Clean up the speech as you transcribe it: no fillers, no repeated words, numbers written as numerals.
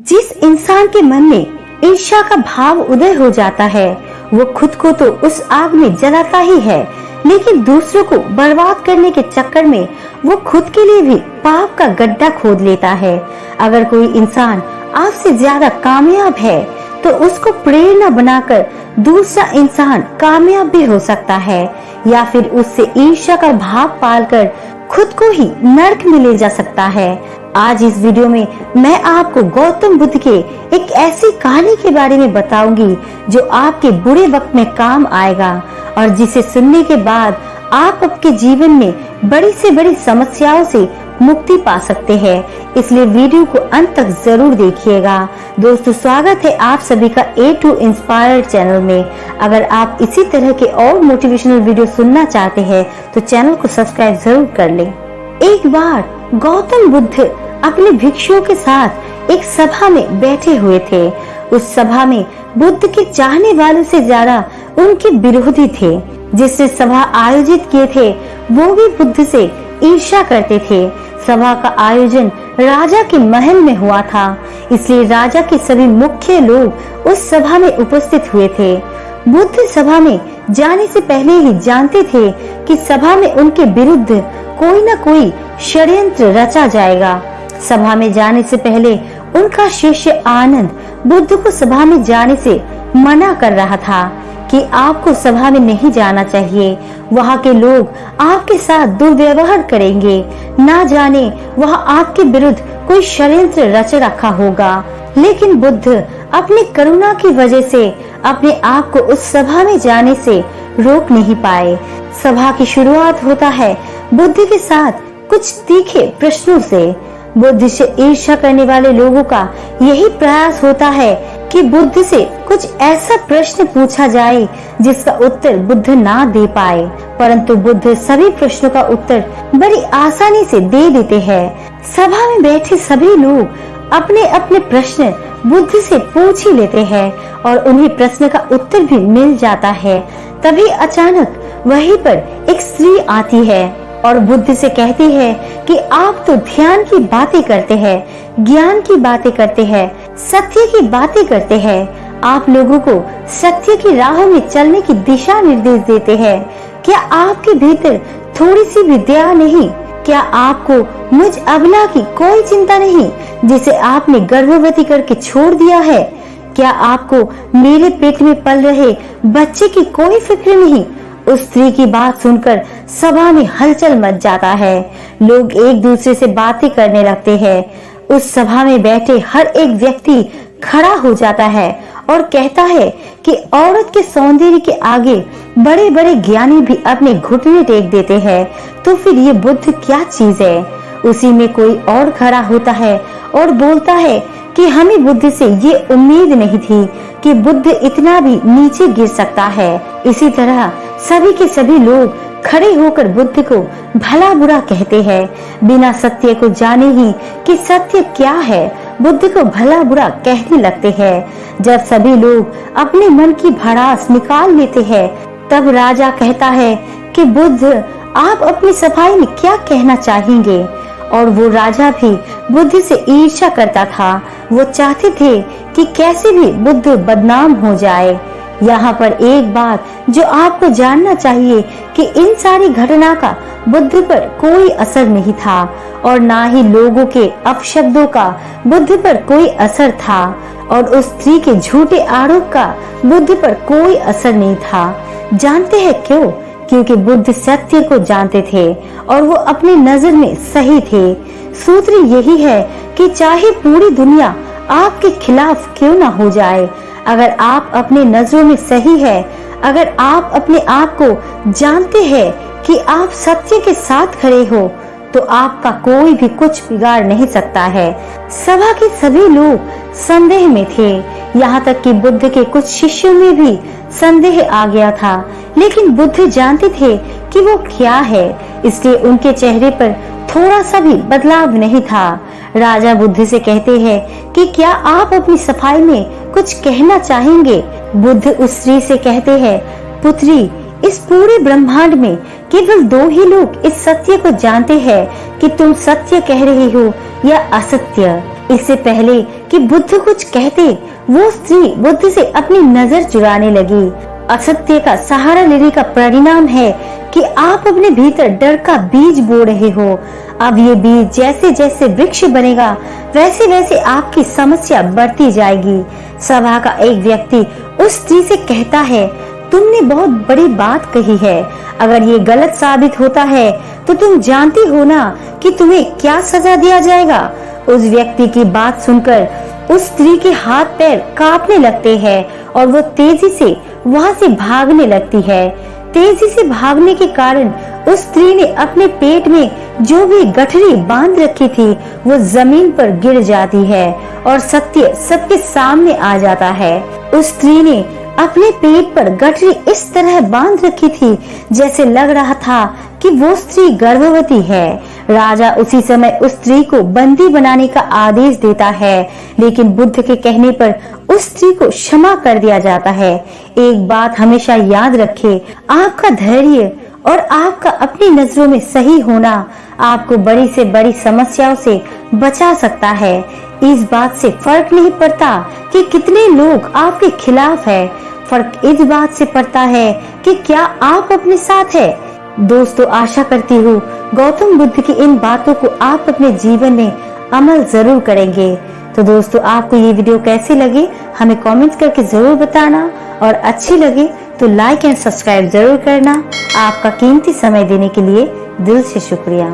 जिस इंसान के मन में ईर्ष्या का भाव उदय हो जाता है वो खुद को तो उस आग में जलाता ही है, लेकिन दूसरों को बर्बाद करने के चक्कर में वो खुद के लिए भी पाप का गड्ढा खोद लेता है। अगर कोई इंसान आपसे ज्यादा कामयाब है तो उसको प्रेरणा बनाकर दूसरा इंसान कामयाब भी हो सकता है, या फिर उससे ईर्ष्या का भाव पालकर खुद को ही नर्क में ले जा सकता है। आज इस वीडियो में मैं आपको गौतम बुद्ध के एक ऐसी कहानी के बारे में बताऊंगी जो आपके बुरे वक्त में काम आएगा और जिसे सुनने के बाद आप आपके जीवन में बड़ी से बड़ी समस्याओं से मुक्ति पा सकते हैं। इसलिए वीडियो को अंत तक जरूर देखिएगा। दोस्तों, स्वागत है आप सभी का A2 इंस्पायर्ड चैनल में। अगर आप इसी तरह के और मोटिवेशनल वीडियो सुनना चाहते हैं तो चैनल को सब्सक्राइब जरूर कर लें। एक बार गौतम बुद्ध अपने भिक्षुओं के साथ एक सभा में बैठे हुए थे। उस सभा में बुद्ध के चाहने वालों से ज्यादा उनके विरोधी थे। जिसने सभा आयोजित किए थे वो भी बुद्ध से ईर्ष्या करते थे। सभा का आयोजन राजा के महल में हुआ था, इसलिए राजा के सभी मुख्य लोग उस सभा में उपस्थित हुए थे। बुद्ध सभा में जाने से पहले ही जानते थे कि सभा में उनके विरुद्ध कोई न कोई षड्यंत्र रचा जाएगा। सभा में जाने से पहले उनका शिष्य आनंद बुद्ध को सभा में जाने से मना कर रहा था कि आपको सभा में नहीं जाना चाहिए, वहाँ के लोग आपके साथ दुर्व्यवहार करेंगे, ना जाने वहाँ आपके विरुद्ध कोई षड्यंत्र रच रखा होगा। लेकिन बुद्ध अपनी करुणा की वजह से अपने आप को उस सभा में जाने से रोक नहीं पाए। सभा की शुरुआत होता है बुद्ध के साथ कुछ तीखे प्रश्नों से। बुद्ध से ईर्ष्या करने वाले लोगों का यही प्रयास होता है कि बुद्ध से कुछ ऐसा प्रश्न पूछा जाए जिसका उत्तर बुद्ध ना दे पाए, परंतु बुद्ध सभी प्रश्नों का उत्तर बड़ी आसानी से दे देते हैं। सभा में बैठे सभी लोग अपने अपने प्रश्न बुद्ध से पूछ ही लेते हैं और उन्हें प्रश्न का उत्तर भी मिल जाता है। तभी अचानक वहीं पर एक स्त्री आती है और बुद्ध से कहती है कि आप तो ध्यान की बातें करते हैं, ज्ञान की बातें करते हैं, सत्य की बातें करते हैं, आप लोगों को सत्य की राह में चलने की दिशा निर्देश देते हैं। क्या आपके भीतर थोड़ी सी भी दया नहीं? क्या आपको मुझ अबला की कोई चिंता नहीं जिसे आपने गर्भवती करके छोड़ दिया है? क्या आपको मेरे पेट में पल रहे बच्चे की कोई फिक्र नहीं? उस स्त्री की बात सुनकर सभा में हलचल मच जाता है। लोग एक दूसरे से बातें करने लगते हैं। उस सभा में बैठे हर एक व्यक्ति खड़ा हो जाता है और कहता है कि औरत के सौंदर्य के आगे बड़े बड़े ज्ञानी भी अपने घुटने टेक देते हैं, तो फिर ये बुद्ध क्या चीज है? उसी में कोई और खड़ा होता है और बोलता है कि हमें बुद्ध से ये उम्मीद नहीं थी कि बुद्ध इतना भी नीचे गिर सकता है। इसी तरह सभी के सभी लोग खड़े होकर बुद्ध को भला बुरा कहते हैं, बिना सत्य को जाने ही कि सत्य क्या है बुद्ध को भला बुरा कहने लगते हैं। जब सभी लोग अपने मन की भड़ास निकाल लेते हैं तब राजा कहता है कि बुद्ध आप अपनी सफाई में क्या कहना चाहेंगे? और वो राजा भी बुद्ध से ईर्ष्या करता था। वो चाहते थे कि कैसे भी बुद्ध बदनाम हो जाए। यहाँ पर एक बात जो आपको जानना चाहिए कि इन सारी घटना का बुद्ध पर कोई असर नहीं था और ना ही लोगों के अपशब्दों का बुद्ध पर कोई असर था, और उस स्त्री के झूठे आरोप का बुद्ध पर कोई असर नहीं था। जानते हैं क्यों? क्योंकि बुद्ध सत्य को जानते थे और वो अपनी नजर में सही थे। सूत्र यही है कि चाहे पूरी दुनिया आपके खिलाफ क्यों ना हो जाए, अगर आप अपने नजरों में सही है, अगर आप अपने आप को जानते हैं कि आप सत्य के साथ खड़े हो, तो आपका कोई भी कुछ बिगाड़ नहीं सकता है। सभा के सभी लोग संदेह में थे, यहाँ तक कि बुद्ध के कुछ शिष्यों में भी संदेह आ गया था, लेकिन बुद्ध जानते थे कि वो क्या है, इसलिए उनके चेहरे पर थोड़ा सा भी बदलाव नहीं था। राजा बुद्ध से कहते हैं कि क्या आप अपनी सफाई में कुछ कहना चाहेंगे? बुद्ध उस स्त्री से कहते हैं, पुत्री, इस पूरे ब्रह्मांड में केवल दो ही लोग इस सत्य को जानते हैं कि तुम सत्य कह रही हो या असत्य। इससे पहले कि बुद्ध कुछ कहते, वो स्त्री बुद्ध से अपनी नजर चुराने लगी। असत्य का सहारा लेने का परिणाम है कि आप अपने भीतर डर का बीज बो रहे हो। अब ये बीज जैसे जैसे वृक्ष बनेगा, वैसे वैसे आपकी समस्या बढ़ती जाएगी। सभा का एक व्यक्ति उस स्त्री से कहता है, तुमने बहुत बड़ी बात कही है। अगर ये गलत साबित होता है तो तुम जानती हो ना कि तुम्हें क्या सजा दिया जाएगा। उस व्यक्ति की बात सुनकर उस स्त्री के हाथ पैर कांपने लगते हैं और वो तेजी से वहां से भागने लगती है। तेजी से भागने के कारण उस स्त्री ने अपने पेट में जो भी गठरी बांध रखी थी वो जमीन पर गिर जाती है और सत्य सबके सामने आ जाता है। उस स्त्री ने अपने पेट पर गठरी इस तरह बांध रखी थी जैसे लग रहा था कि वो स्त्री गर्भवती है। राजा उसी समय उस स्त्री को बंदी बनाने का आदेश देता है, लेकिन बुद्ध के कहने पर उस स्त्री को क्षमा कर दिया जाता है। एक बात हमेशा याद रखें, आपका धैर्य और आपका अपनी नजरों में सही होना आपको बड़ी से बड़ी समस्याओं से बचा सकता है। इस बात से फर्क नहीं पड़ता कि कितने लोग आपके खिलाफ है, फर्क इस बात से पड़ता है कि क्या आप अपने साथ है। दोस्तों, आशा करती हूँ गौतम बुद्ध की इन बातों को आप अपने जीवन में अमल जरूर करेंगे। तो दोस्तों, आपको ये वीडियो कैसी लगी हमें कमेंट्स करके जरूर बताना, और अच्छी लगे तो लाइक एंड सब्सक्राइब जरूर करना। आपका कीमती समय देने के लिए दिल से शुक्रिया।